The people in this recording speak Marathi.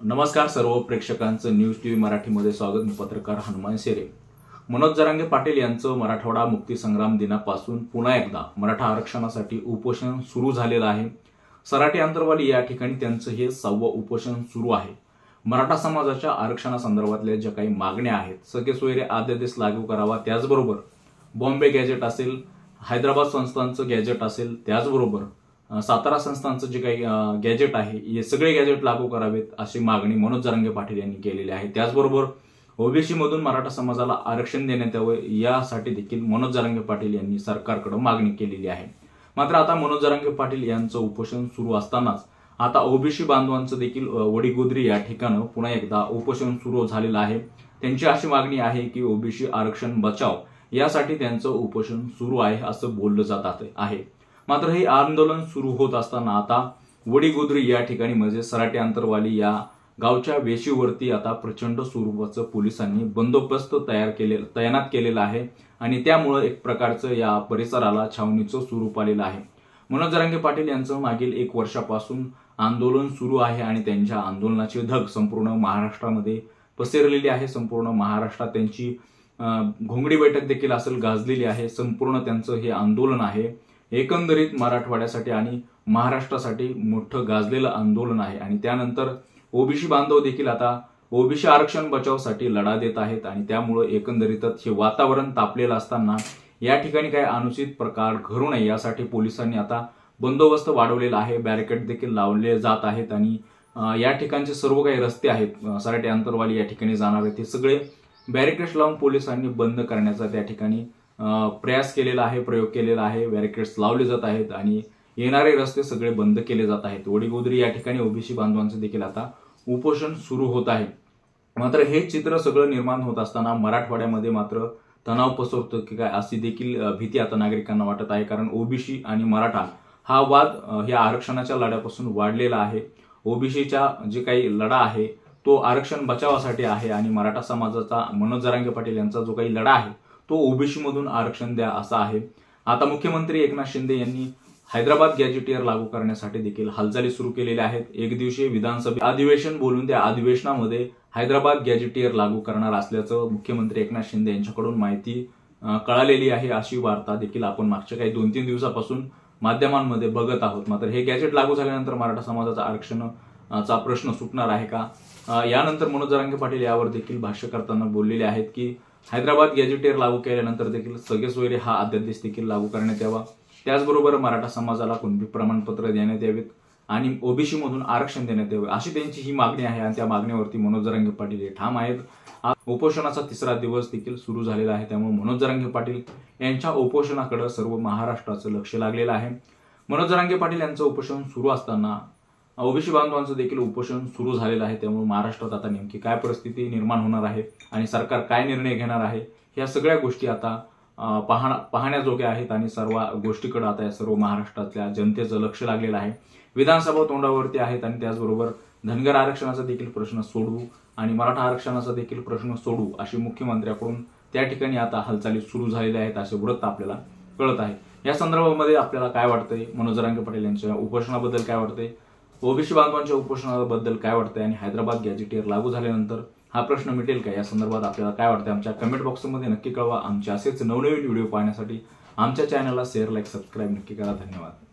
नमस्कार सर्व प्रेक्षकांचं न्यूज टीव्ही मराठीमध्ये स्वागत। मी पत्रकार हनुमान शेरे। मनोज जरांगे पाटील यांचं मराठवाडा मुक्तीसंग्राम दिनापासून पुन्हा एकदा मराठा आरक्षणासाठी उपोषण सुरू झालेलं आहे। सराटी आंतरवाली या ठिकाणी त्यांचं हे 6वं उपोषण सुरू आहे। मराठा समाजाच्या आरक्षणासंदर्भातल्या ज्या काही मागण्या आहेत, सगळे सोयरे अध्यादेश लागू करावा, त्याचबरोबर बॉम्बे गॅजेट असेल, हैदराबाद संस्थांचं गॅजेट असेल, त्याचबरोबर सातारा संस्थांचं जे काही गॅजेट आहे, हे सगळे गॅजेट लागू करावेत अशी मागणी मनोज जरांगे पाटील यांनी केलेली आहे। त्याचबरोबर ओबीसी मधून मराठा समाजाला आरक्षण देण्यात यावं यासाठी देखील मनोज जरांगे पाटील यांनी सरकारकडे मागणी केलेली आहे। मात्र आता मनोज जरांगे पाटील यांचं उपोषण सुरू असतानाच आता ओबीसी बांधवांचं देखील वडीगोद्री या ठिकाणी पुन्हा एकदा उपोषण सुरू झालेलं आहे। त्यांची अशी मागणी आहे की ओबीसी आरक्षण बचाव यासाठी त्यांचं उपोषण सुरू आहे असं बोललं जात आहे। मात्र हे आंदोलन सुरू होत असताना आता वडीगोद्री या ठिकाणी म्हणजे सराटी आंतरवाली या गावच्या वेशीवरती आता प्रचंड स्वरूपाचं पोलिसांनी बंदोबस्त तैनात केलेला आहे आणि त्यामुळे एक प्रकारचं या परिसराला छावणीचं स्वरूप आलेलं आहे। मनोज जरांगे पाटील यांचं मागील 1 वर्षापासून आंदोलन सुरू आहे आणि त्यांच्या आंदोलनाची धग संपूर्ण महाराष्ट्रामध्ये पसरलेली आहे। संपूर्ण महाराष्ट्रात त्यांची घोंगडी बैठक देखील असेल गाजलेली आहे। संपूर्ण त्यांचं हे आंदोलन आहे एकंदरीत मराठवाड्यासाठी आणि महाराष्ट्रासाठी मोठं गाजलेलं आंदोलन आहे। आणि त्यानंतर ओबीसी बांधव देखील आता ओबीसी आरक्षण बचावसाठी लढा देत आहेत आणि त्यामुळे एकंदरीतच हे वातावरण तापलेलं असताना या ठिकाणी काही अनुचित प्रकार घडू नये यासाठी पोलिसांनी आता बंदोबस्त वाढवलेला आहे। बॅरिकेड देखील लावले जात आहेत आणि या ठिकाणचे सर्व काही रस्ते आहेत सराटी आंतरवाली या ठिकाणी जाणारे ते सगळे बॅरिकेड्स लावून पोलिसांनी बंद करण्याचा त्या ठिकाणी प्रयास केलेला आहे, प्रयोग केलेला आहे। बॅरिकेड्स लावले जात आहेत आणि येणारे रस्ते सगळे बंद केले जात आहेत। वडीगोद्री या ठिकाणी ओबीसी बांधवांचं देखील आता उपोषण सुरू होत आहे। मात्र हे चित्र सगळं निर्माण होत असताना मराठवाड्यामध्ये मात्र तणाव पसरतो की काय अशी देखील भीती आता नागरिकांना वाटत आहे। कारण ओबीसी आणि मराठा हा वाद या आरक्षणाच्या लढ्यापासून वाढलेला आहे। ओबीसीचा जे काही लढा आहे तो आरक्षण बचावासाठी आहे आणि मराठा समाजाचा मनोज जरांगे पाटील यांचा जो काही लढा आहे तो ओबीसी मधून आरक्षण द्या असा आहे। आता मुख्यमंत्री एकनाथ शिंदे यांनी हैदराबाद गॅजेटियर लागू करण्यासाठी देखील हालचाली सुरू केलेल्या आहेत। एक दिवसीय विधानसभा अधिवेशन बोलून त्या अधिवेशनामध्ये हैदराबाद गॅजेटियर लागू करणार असल्याचं मुख्यमंत्री एकनाथ शिंदे यांच्याकडून माहिती कळालेली आहे। अशी वार्ता देखील आपण मागच्या काही 2-3 दिवसापासून माध्यमांमध्ये बघत आहोत। मात्र हे गॅजेट लागू झाल्यानंतर मराठा समाजाचा आरक्षणाचा प्रश्न सुटणार आहे का? यानंतर मनोज जरांगे पाटील यावर देखील भाष्य करताना बोललेले आहेत की हैदराबाद गॅजेटियर लागू केल्यानंतर देखील सगळे सोयरे हा अध्यादेश देखील लागू करण्यात यावा। त्याचबरोबर मराठा समाजाला कुणबी प्रमाणपत्र देण्यात यावेत आणि ओबीसी मधून आरक्षण देण्यात यावे अशी त्यांची ही मागणी आहे आणि त्या मागणीवरती मनोज जरांगे पाटील हे ठाम आहेत। उपोषणाचा 3रा दिवस देखील सुरू झालेला आहे। त्यामुळे मनोज जरांगे पाटील यांच्या उपोषणाकडे सर्व महाराष्ट्राचं लक्ष लागलेलं आहे। मनोज जरांगे पाटील यांचं उपोषण सुरू असताना ओबीसी बांधवांचं देखील उपोषण सुरू झालेलं आहे। त्यामुळे महाराष्ट्रात आता नेमकी काय परिस्थिती निर्माण होणार आहे आणि सरकार काय निर्णय घेणार आहे या सगळ्या गोष्टी आता पाहण्याजोग्या आहेत आणि सर्व गोष्टीकडे आता या सर्व महाराष्ट्रातल्या जनतेचं लक्ष लागलेलं आहे। विधानसभा तोंडावरती आहेत आणि त्याचबरोबर धनगर आरक्षणाचा देखील प्रश्न सोडवू आणि मराठा आरक्षणाचा देखील प्रश्न सोडवू अशी मुख्यमंत्र्यांकडून त्या ठिकाणी आता हालचाली सुरू झालेल्या आहेत असे वृत्त आपल्याला कळत आहे। या संदर्भामध्ये आपल्याला काय वाटतंय? मनोज जरांगे पाटील यांच्या उपोषणाबद्दल काय वाटतंय? ओबीसी बांधवांच्या उपोषणाबद्दल काय वाटतंय? आणि हैदराबाद गॅजेटियर लागू झाल्यानंतर हा प्रश्न मिटेल का? या संदर्भात आपल्याला काय वाटतंय आमच्या कमेंट बॉक्समध्ये नक्की कळवा। आमचे असेच नवनवीन व्हिडिओ पाहण्यासाठी आमच्या चॅनलला शेअर, लाईक, सबस्क्राईब नक्की करा। धन्यवाद।